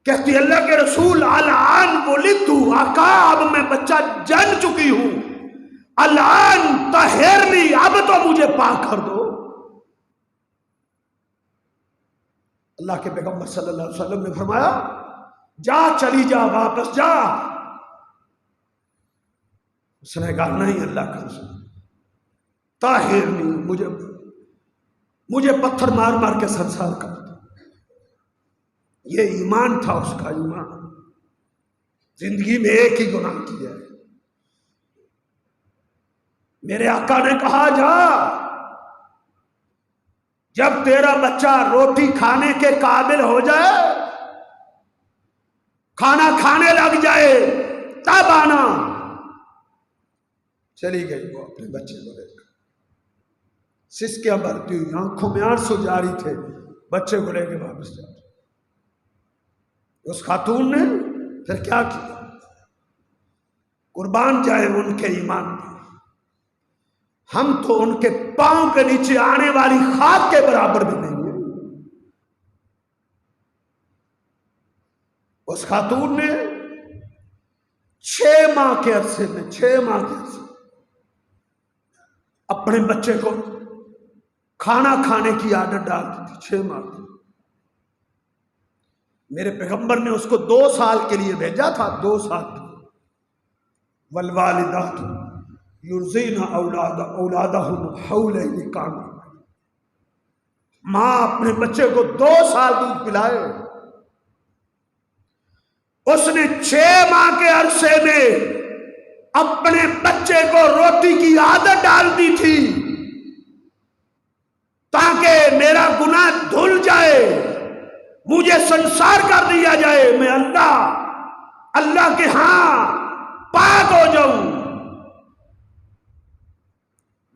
کہتی اللہ کے رسول الان ولدت، آقا اب میں بچہ جن چکی ہوں، الان طہرنی، اب تو مجھے پاک کر دو۔ اللہ کے پیغمبر صلی اللہ علیہ وسلم نے فرمایا جا، چلی جا، واپس جا۔ اس نے کہا نہیں اللہ کا رسول، طاہرنی، مجھے پتھر مار مار کے سنسار کر دو۔ یہ ایمان تھا اس کا، ایمان۔ زندگی میں ایک ہی گناہ کیا ہے۔ میرے آقا نے کہا جا، جب تیرا بچہ روٹی کھانے کے قابل ہو جائے، کھانا کھانے لگ جائے، تب آنا۔ چلی گئی وہ اپنے بچے کو لے کر، سسکیاں بھرتی ہوئی، آنکھوں میں آنسو جاری تھے، بچے کو لے کے واپس جا۔ اس خاتون نے پھر کیا کیا؟ قربان جائے ان کے ایمان پہ، ہم تو ان کے پاؤں کے نیچے آنے والی خاک کے برابر بھی نہیں ہیں۔ اس خاتون نے 6 ماہ کے عرصے میں اپنے بچے کو کھانا کھانے کی عادت ڈال دی تھی، 6 ماہ کی۔ میرے پیغمبر نے اس کو 2 سال کے لیے بھیجا تھا، 2 سال کی۔ والوالدات یرضعن اولادہن حولین کاملین، ماں اپنے بچے کو 2 سال دودھ پلائے۔ اس نے 6 ماہ کے عرصے میں اپنے بچے کو روٹی کی عادت ڈال دی تھی تاکہ میرا گناہ دھل جائے، مجھے سنسار کر دیا جائے، میں اللہ کے ہاں پاک ہو جاؤں۔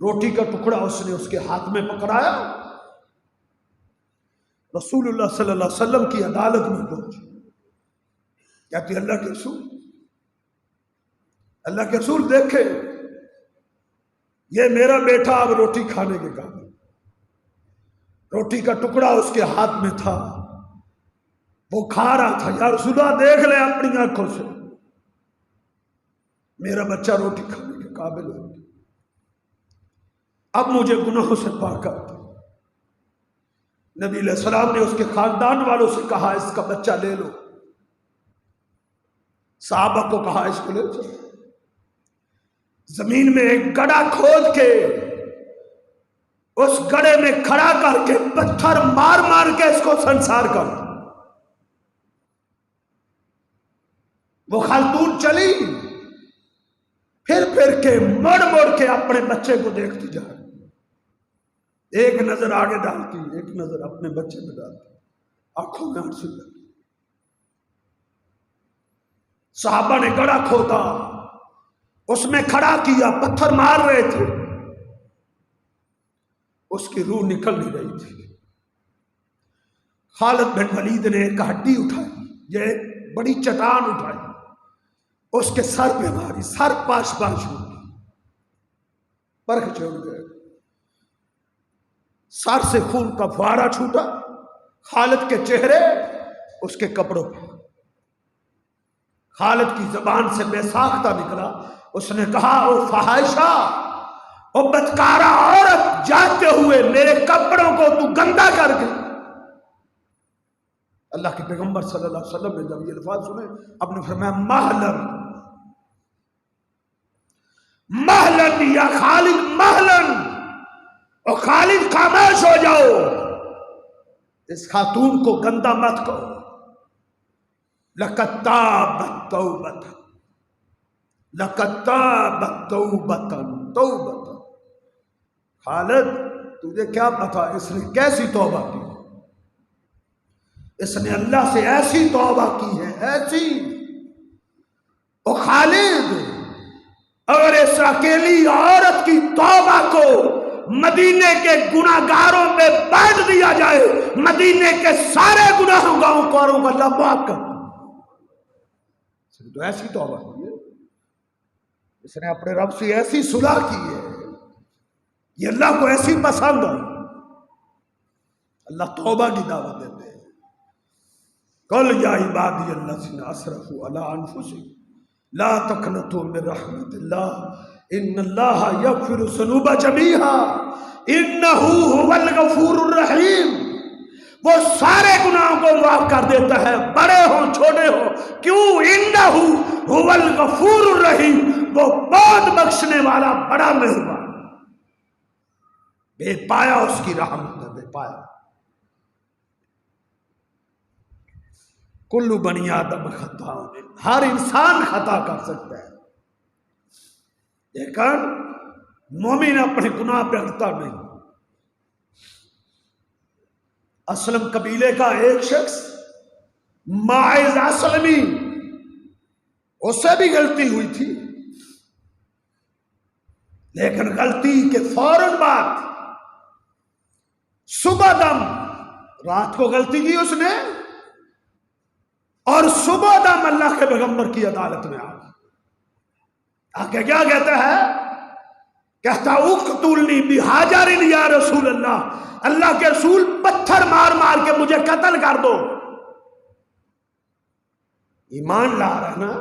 روٹی کا ٹکڑا اس نے اس کے ہاتھ میں پکڑایا، رسول اللہ صلی اللہ علیہ وسلم کی عدالت میں پہنچی، کہتی اللہ کے رسول دیکھے یہ میرا بیٹا اب روٹی کھانے کے قابل۔ روٹی کا ٹکڑا اس کے ہاتھ میں تھا، وہ کھا رہا تھا۔ یا رسول اللہ دیکھ لیں اپنی آنکھوں سے، میرا بچہ روٹی کھانے کے قابل ہو گیا، اب مجھے گناہوں سے پاک کر دو۔ نبی علیہ السلام نے اس کے خاندان والوں سے کہا اس کا بچہ لے لو، صحابہ کو کہا اس کو لے چلو۔ زمین میں ایک گڑھا کھود کے اس گڑھے میں کھڑا کر کے پتھر مار مار کے اس کو سنسار کر دو۔ وہ خاتون چلی، پھر کے مڑ کے اپنے بچے کو دیکھتی جا رہی، ایک نظر آگے ڈالتی، ایک نظر اپنے بچے پہ ڈالتی، آنکھوں میں آنسو لگے۔ صحابہ نے گڑھا کھودا، اس میں کھڑا کیا، پتھر مار رہے تھے، اس کی روح نکل نہیں رہی تھی۔ خالد بن ولید نے ایک ہڈی اٹھائی، یہ ایک بڑی چٹان اٹھائی، اس کے سر پہ ماری، سر پاش ہو گئی، پرکھ چھوڑ گئے، سر سے خون کا فوارہ چھوٹا، خالد کے چہرے اس کے کپڑوں پہ۔ خالد کی زبان سے بے ساختہ نکلا، اس نے کہا او فاحشہ، او بدکارہ عورت، جاتے ہوئے میرے کپڑوں کو تو گندا کر گئی۔ اللہ کے پیغمبر صلی اللہ علیہ وسلم نے جب یہ الفاظ سنے، اب نے فرمایا مہلن یا خالد مہلن، اور خالد خاموش ہو جاؤ، اس خاتون کو گندا مت کرو۔ لقد تابت توبۃ، لقد تابت توبۃ توبۃ۔ خالد تجھے کیا پتا اس نے کیسی توبہ کی، اس نے اللہ سے ایسی توبہ کی ہے، ایسی۔ او خالد، اگر اس اکیلی عورت کی توبہ کو مدینے کے گناہگاروں پہ بانٹ دیا جائے، مدینے کے سارے گناہوں گاروں کو اللہ معاف کر تو ایسی توبہ کی ہے، اس نے اپنے رب سے ایسی صلح کی ہے، یہ اللہ کو ایسی پسند ہے۔ اللہ توبہ کی دعوت دیتے ہیں، قل یا عبادی الذین اسرفوا علی انفسہم لا تقنطوا من رحمت اللہ ان اللہ یغفر الذنوب جمیعا انہ هو الغفور الرحیم۔ وہ سارے گناہوں کو معاف کر دیتا ہے، بڑے ہوں چھوٹے ہوں، کیوں؟ انہ هو الغفور الرحیم، وہ بہت بخشنے والا بڑا مہربان، بے پایا اس کی رحمت ہے، بے پایا۔ کل بنی آدم خطا، ہر انسان خطا کر سکتا ہے، لیکن مومن اپنے گناہ پہ اڑتا نہیں۔ اسلم قبیلے کا ایک شخص ماعز اسلمی، اس سے بھی غلطی ہوئی تھی، لیکن غلطی کے فوراً بعد صبح دم، رات کو غلطی کی اس نے اور صبح دم اللہ کے پیغمبر کی عدالت میں آگے کیا کہتا ہے؟ کہتا اقتلنی بحجر یا رسول اللہ، اللہ کے رسول پتھر مار مار کے مجھے قتل کر دو۔ ایمان لا رہا نا،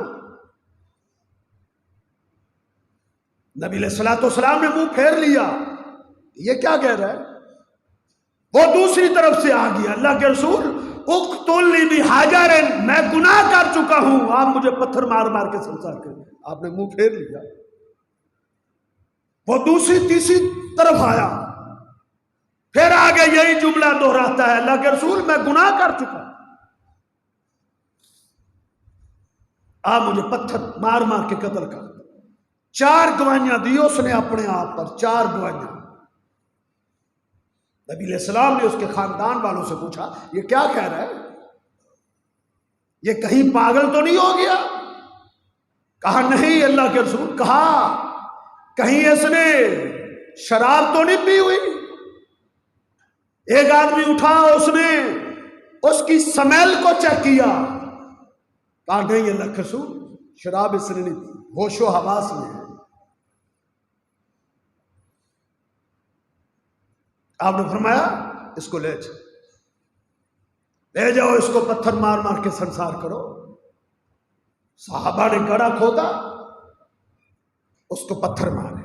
نبی علیہ الصلوۃ والسلام نے منہ پھیر لیا، یہ کیا کہہ رہا ہے؟ وہ دوسری طرف سے آ گیا، اللہ کے رسول اقتلنی بحجر، میں گناہ کر چکا ہوں، آپ مجھے پتھر مار مار کے سنسار کریں۔ آپ نے منہ پھیر لیا، وہ دوسری تیسری طرف آیا، پھر آگے یہی جملہ دہراتا ہے، اللہ کے رسول میں گناہ کر چکا، آپ مجھے پتھر مار مار کے قتل کر دو۔ 4 گواہیاں دی اس نے اپنے آپ پر، 4 گواہیاں۔ نبی علیہ السلام نے اس کے خاندان والوں سے پوچھا یہ کیا کہہ رہا ہے؟ یہ کہیں پاگل تو نہیں ہو گیا؟ کہا نہیں اللہ کے رسول، کہا کہیں اس نے شراب تو نہیں پی ہوئی؟ ایک آدمی اٹھا، اس نے اس کی سمیل کو چیک کیا، کہا نہیں اللہ کے رسول شراب اس نے نہیں پی، ہوش و حواس میں ہے۔ آپ نے فرمایا اس کو لے جاؤ، اس کو پتھر مار مار کے سنسار کرو۔ صحابہ نے گڑھا کھودا، اس کو پتھر مارے،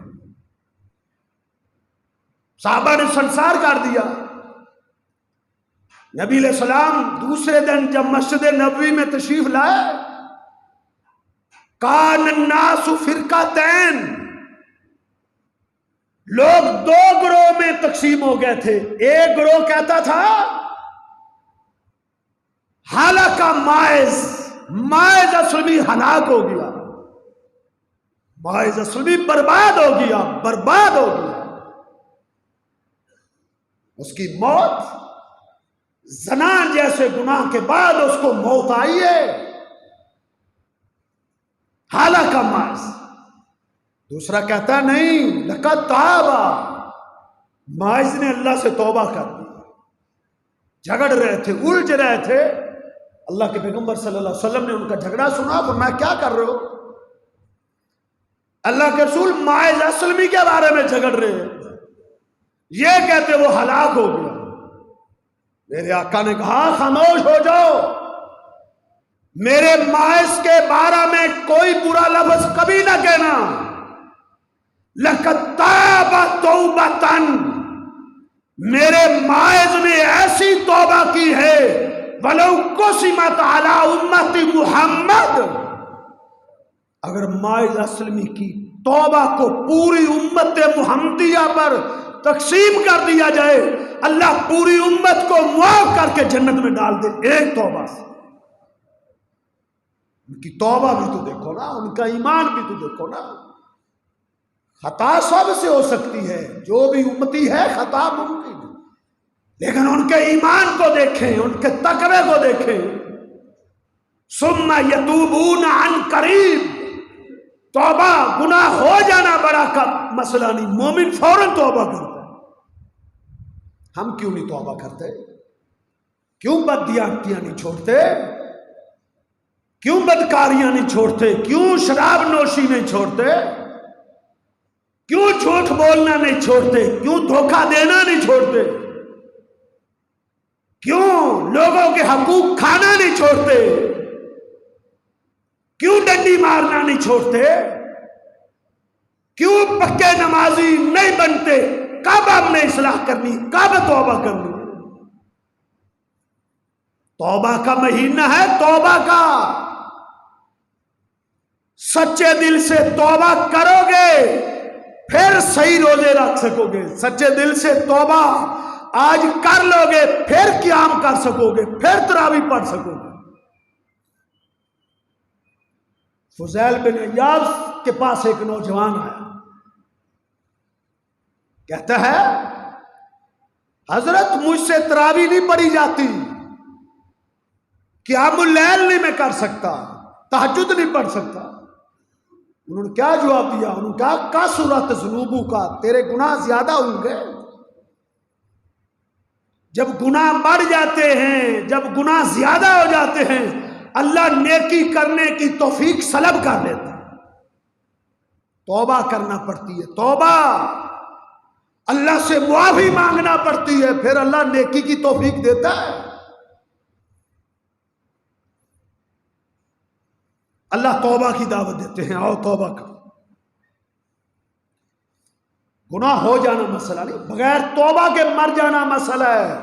صحابہ نے سنسار کر دیا۔ نبی علیہ السلام دوسرے دن جب مسجد نبوی میں تشریف لائے، کان الناس فرقتین، لوگ 2 گروہ میں تقسیم ہو گئے تھے۔ ایک گروہ کہتا تھا ہلاک ماعز اسلمی ہلاک ہو گیا، ماعز اسلمی برباد ہو گیا، برباد ہو گیا، اس کی موت زنا جیسے گناہ کے بعد اس کو موت آئی ہے، ہلاک ماعز۔ دوسرا کہتا ہے نہیں، لقد تاب، ماعز نے اللہ سے توبہ کر دی، جھگڑ رہے تھے، الجھ رہے تھے، اللہ کے پیغمبر صلی اللہ علیہ وسلم نے ان کا جھگڑا سنا، فرمایا کیا کر رہے ہو؟ اللہ کے رسول ماعز اسلمی کے بارے میں جھگڑ رہے ہیں، یہ کہتے وہ ہلاک ہو گیا۔ میرے آقا نے کہا خاموش ہو جاؤ، میرے ماعز کے بارے میں کوئی برا لفظ کبھی نہ کہنا۔ لقد تاب توبۃ، میرے ماعز نے ایسی توبہ کی ہے، ولو قسمت علی امت محمد، اگر ماعز اسلمی کی توبہ کو پوری امت محمدیہ پر تقسیم کر دیا جائے، اللہ پوری امت کو معاف کر کے جنت میں ڈال دے ایک توبہ سے۔ ان کی توبہ بھی تو دیکھو نا، ان کا ایمان بھی تو دیکھو نا۔ خطا سب سے ہو سکتی ہے، جو بھی امتی ہے خطا ممکن ہے، لیکن ان کے ایمان کو دیکھیں، ان کے تقوی کو دیکھیں۔ ثم یتوبون عن قریب، توبہ گناہ ہو جانا بڑا کا مسئلہ نہیں، مومن فوراً توبہ کرتا ہے۔ ہم کیوں نہیں توبہ کرتے؟ کیوں بددیانتیاں نہیں چھوڑتے؟ کیوں بدکاریاں نہیں چھوڑتے؟ کیوں شراب نوشی نہیں چھوڑتے؟ کیوں جھوٹ بولنا نہیں چھوڑتے؟ کیوں دھوکہ دینا نہیں چھوڑتے؟ کیوں لوگوں کے حقوق کھانا نہیں چھوڑتے؟ کیوں ڈنڈی مارنا نہیں چھوڑتے؟ کیوں پکے نمازی نہیں بنتے؟ کب ہم نے اصلاح کرنی؟ کب توبہ کرنی؟ توبہ کا مہینہ ہے، توبہ کا۔ سچے دل سے توبہ کرو گے پھر صحیح روزے رکھ سکو گے۔ سچے دل سے توبہ آج کر لو گے پھر قیام کر سکو گے، پھر تراویح پڑھ سکو گے۔ فضیل بن عیاض کے پاس ایک نوجوان آیا، کہتا ہے حضرت مجھ سے تراویح نہیں پڑھی جاتی، قیام اللیل نہیں میں کر سکتا، تہجد نہیں پڑھ سکتا۔ انہوں نے کیا جواب دیا؟ انہوں نے کہا کثرت ذنوبوں کا، تیرے گناہ زیادہ ہوں گے۔ جب گناہ بڑھ جاتے ہیں، جب گناہ زیادہ ہو جاتے ہیں، اللہ نیکی کرنے کی توفیق سلب کر لیتا ہے۔ توبہ کرنا پڑتی ہے، توبہ اللہ سے معافی مانگنا پڑتی ہے، پھر اللہ نیکی کی توفیق دیتا ہے۔ اللہ توبہ کی دعوت دیتے ہیں، آؤ توبہ کرو۔ گناہ ہو جانا مسئلہ نہیں، بغیر توبہ کے مر جانا مسئلہ ہے۔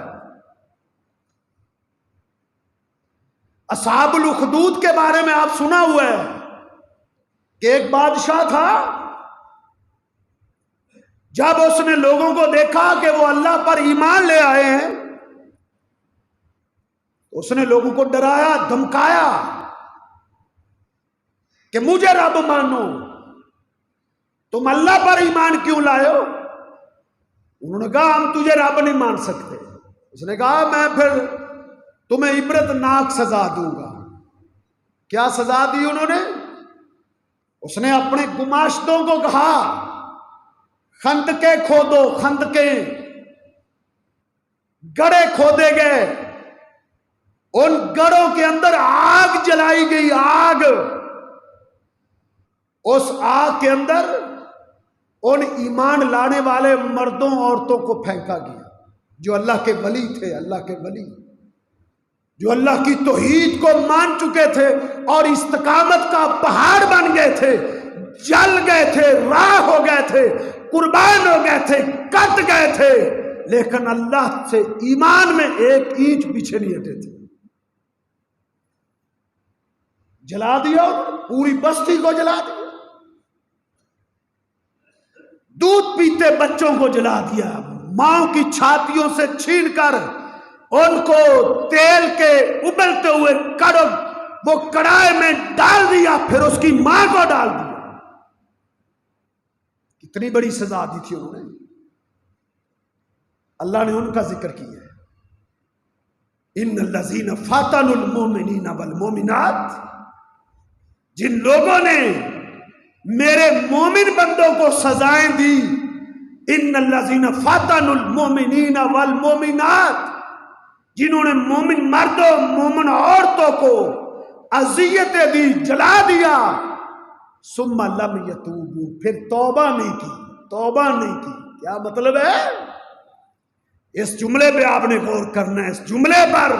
اصحاب الاخدود کے بارے میں آپ سنا ہوا ہے کہ ایک بادشاہ تھا، جب اس نے لوگوں کو دیکھا کہ وہ اللہ پر ایمان لے آئے ہیں، اس نے لوگوں کو ڈرایا، دھمکایا کہ مجھے رب مانو، تم اللہ پر ایمان کیوں لائے ہو؟ انہوں نے کہا ہم تجھے رب نہیں مان سکتے۔ اس نے کہا میں پھر تمہیں عبرت ناک سزا دوں گا۔ کیا سزا دی انہوں نے؟ اس نے اپنے گماشتوں کو کہا خندقیں کھودو، خندقیں، گڑھے کھودے گئے، ان گڑھوں کے اندر آگ جلائی گئی، آگ، اس آگ کے اندر ان ایمان لانے والے مردوں عورتوں کو پھینکا گیا جو اللہ کے ولی تھے، اللہ کے ولی جو اللہ کی توحید کو مان چکے تھے اور استقامت کا پہاڑ بن گئے تھے، جل گئے تھے، راہ ہو گئے تھے، قربان ہو گئے تھے، کٹ گئے تھے، لیکن اللہ سے ایمان میں ایک اینچ پیچھے نہیں ہٹے تھے۔ جلا دیا، پوری بستی کو جلا دیا، دودھ پیتے بچوں کو جلا دیا، ماں کی چھاتیوں سے چھین کر ان کو تیل کے ابلتے ہوئے وہ کڑھائی میں ڈال دیا، پھر اس کی ماں کو ڈال دیا۔ کتنی بڑی سزا دی تھی انہوں نے۔ اللہ نے ان کا ذکر کیا ہے، ان الذین فتنوا المؤمنین والمؤمنات، جن لوگوں نے میرے مومن بندوں کو سزائیں دی، ان الذین فتنوا المؤمنین والمؤمنات، جنہوں نے مومن مردوں مومن عورتوں کو اذیتیں دی، جلا دیا، ثم لم یتوبوا، پھر توبہ نہیں کی، توبہ نہیں کی۔ کیا مطلب ہے؟ اس جملے پہ آپ نے غور کرنا ہے، اس جملے پر،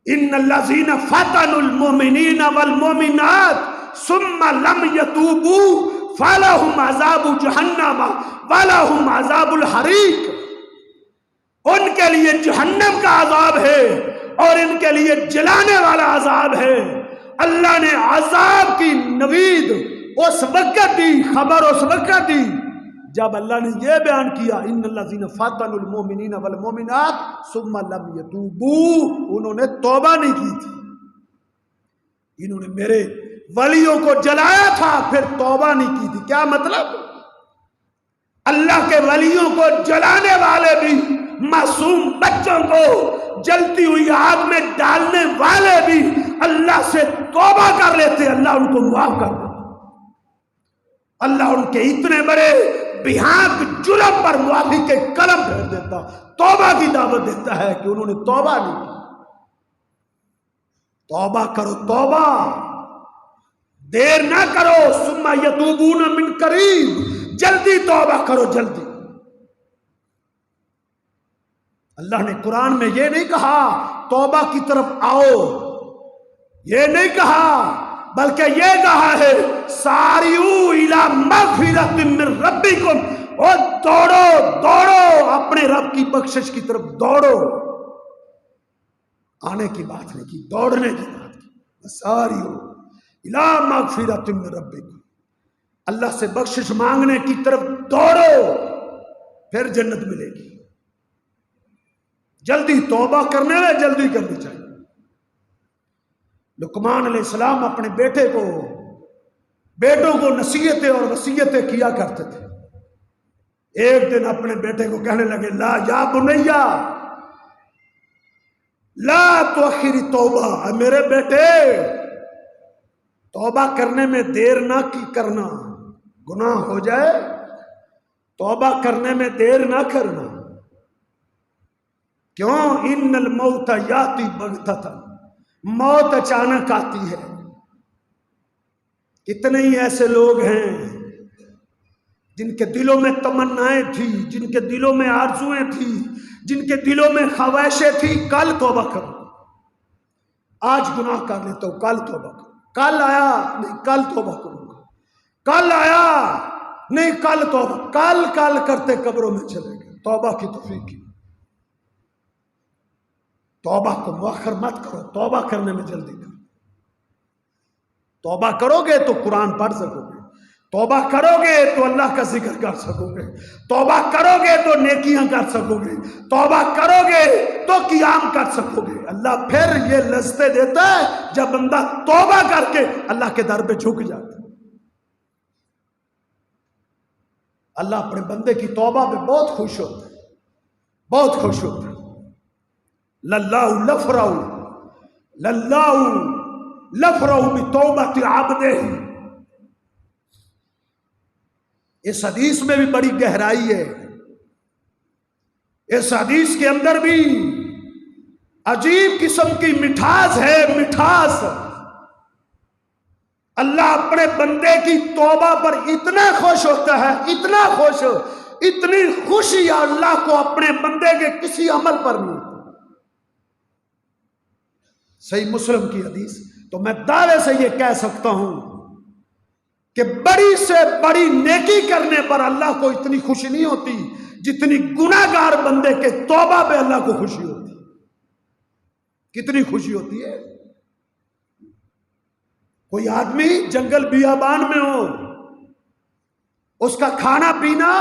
ان الذین فتنوا المؤمنین والمؤمنات ثم لم یتوبوا فلہم عذاب جہنم ولہم عذاب الحریق، ان کے لیے جہنم کا عذاب ہے اور ان کے لیے جلانے والا عذاب ہے۔ اللہ نے عذاب کی نوید اس وقت دی، خبر اس وقت دی جب اللہ نے یہ بیان کیا ان الذین فتنوا المؤمنین والمؤمنات ثم لم یتوبوا، انہوں نے توبہ نہیں کی تھی، انہوں نے میرے ولیوں کو جلایا تھا پھر توبہ نہیں کی تھی۔ کیا مطلب؟ اللہ کے ولیوں کو جلانے والے بھی، معصوم بچوں کو جلتی ہوئی آگ میں ڈالنے والے بھی اللہ سے توبہ کر لیتے، اللہ ان کو معاف کر دیتا۔ اللہ ان کے اتنے بڑے بھیانک جرم پر معافی کے قلم پھیر دیتا، توبہ کی دعوت دیتا ہے کہ انہوں نے توبہ نہیں کی۔ توبہ کرو، توبہ دیر نہ کرو، ثم یتوبون من قریب، جلدی توبہ کرو، جلدی۔ اللہ نے قرآن میں یہ نہیں کہا توبہ کی طرف آؤ، یہ نہیں کہا، بلکہ یہ کہا ہے ساریو الی مغفرۃ من ربکم، اور دوڑو دوڑو اپنے رب کی بخشش کی طرف دوڑو۔ آنے کی بات نہیں کی، دوڑنے کی بات کی۔ ساریو الی مغفرۃ من ربکم، اللہ سے بخشش مانگنے کی طرف دوڑو، پھر جنت ملے گی۔ جلدی توبہ کرنے میں جلدی کرنی چاہیے۔ لقمان علیہ السلام اپنے بیٹوں کو نصیحتیں اور وصیتیں کیا کرتے تھے۔ ایک دن اپنے بیٹے کو کہنے لگے لا یا بنیا لا تؤخر توبہ، میرے بیٹے توبہ کرنے میں دیر نہ کرنا، گناہ ہو جائے توبہ کرنے میں دیر نہ کرنا۔ کیوں؟ ان الموت یاتی بغتۃ، موت اچانک آتی ہے۔ کتنے ہی ایسے لوگ ہیں جن کے دلوں میں تمنائیں تھی، جن کے دلوں میں آرزویں تھی، جن کے دلوں میں خواہشیں تھی، کل توبہ کرو، آج گناہ کر لیتا ہوں، کل توبہ کرو، کل آیا نہیں کل توبہ کروں گا، کل آیا نہیں کل توبہ، کل کل کرتے قبروں میں چلے گئے۔ توبہ کی توفیق کی، توبہ کو مؤخر مت کرو، توبہ کرنے میں جلدی کرو۔ توبہ کرو گے تو قرآن پڑھ سکو گے، توبہ کرو گے تو اللہ کا ذکر کر سکو گے، توبہ کرو گے تو نیکیاں کر سکو گے، توبہ کرو گے تو قیام کر سکو گے۔ اللہ پھر یہ لذتیں دیتا ہے جب بندہ توبہ کر کے اللہ کے در پہ جھک جاتا ہے۔ اللہ اپنے بندے کی توبہ پہ بہت خوش ہوتا ہے، بہت خوش ہوتا ہے۔ للہ لفرح بتوبۃ عبدہ، اس حدیث میں بھی بڑی گہرائی ہے، اس حدیث کے اندر بھی عجیب قسم کی مٹھاس ہے، مٹھاس۔ اللہ اپنے بندے کی توبہ پر اتنا خوش ہوتا ہے، اتنا خوش، اتنی خوشی اللہ کو اپنے بندے کے کسی عمل پر نہیں۔ صحیح مسلم کی حدیث، تو میں دعوے سے یہ کہہ سکتا ہوں کہ بڑی سے بڑی نیکی کرنے پر اللہ کو اتنی خوشی نہیں ہوتی جتنی گناہ گار بندے کے توبہ پہ اللہ کو خوشی ہوتی ہے۔ کتنی خوشی ہوتی ہے؟ کوئی آدمی جنگل بیابان میں ہو، اس کا کھانا پینا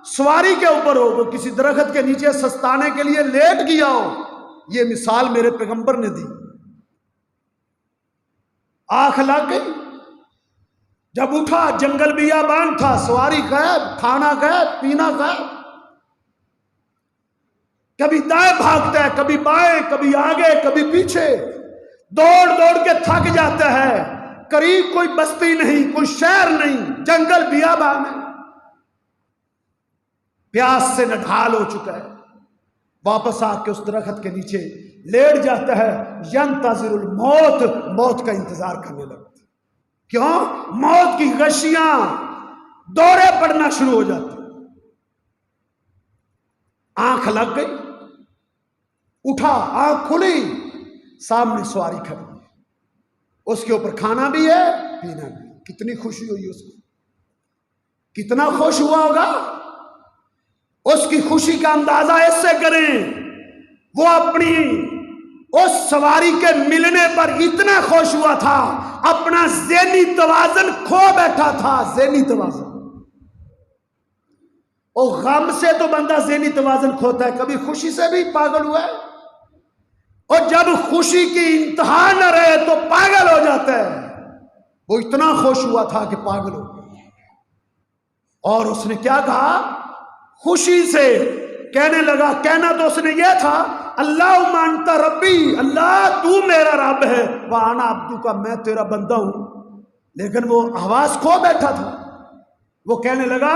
سواری کے اوپر ہو، وہ کسی درخت کے نیچے سستانے کے لیے لیٹ گیا ہو، یہ مثال میرے پیغمبر نے دی۔ آنکھ لگ گئی، جب اٹھا جنگل بیابان تھا، سواری غائب، کھانا غائب، پینا غائب، کبھی دائیں بھاگتا ہے، کبھی بائیں، کبھی آگے، کبھی پیچھے، دوڑ دوڑ کے تھک جاتا ہے، قریب کوئی بستی نہیں، کوئی شہر نہیں، جنگل بیابان ہے، پیاس سے نڈھال ہو چکا ہے، واپس آ کے اس درخت کے نیچے لیٹ جاتا ہے، ینتظر الموت، موت کا انتظار کرنے لگتا ہے۔ کیوں؟ موت کی غشیاں دورے پڑنا شروع ہو جاتی، آنکھ لگ گئی، اٹھا، آنکھ کھلی، سامنے سواری کھڑی، اس کے اوپر کھانا بھی ہے، پینا بھی۔ کتنی خوشی ہوئی اس کو، کتنا خوش ہوا ہوگا؟ اس کی خوشی کا اندازہ اس سے کریں، وہ اپنی اس سواری کے ملنے پر اتنا خوش ہوا تھا، اپنا ذہنی توازن کھو بیٹھا تھا، ذہنی توازن۔ اور غم سے تو بندہ ذہنی توازن کھوتا ہے، کبھی خوشی سے بھی پاگل ہوا ہے، اور جب خوشی کی انتہا نہ رہے تو پاگل ہو جاتا ہے۔ وہ اتنا خوش ہوا تھا کہ پاگل ہو گیا، اور اس نے کیا کہا؟ خوشی سے کہنے لگا، کہنا تو اس نے یہ تھا اللہم انت ربی، اللہ تو میرا رب ہے، وانا عبدک، میں تیرا بندہ ہوں، لیکن وہ آواز کھو بیٹھا تھا۔ وہ کہنے لگا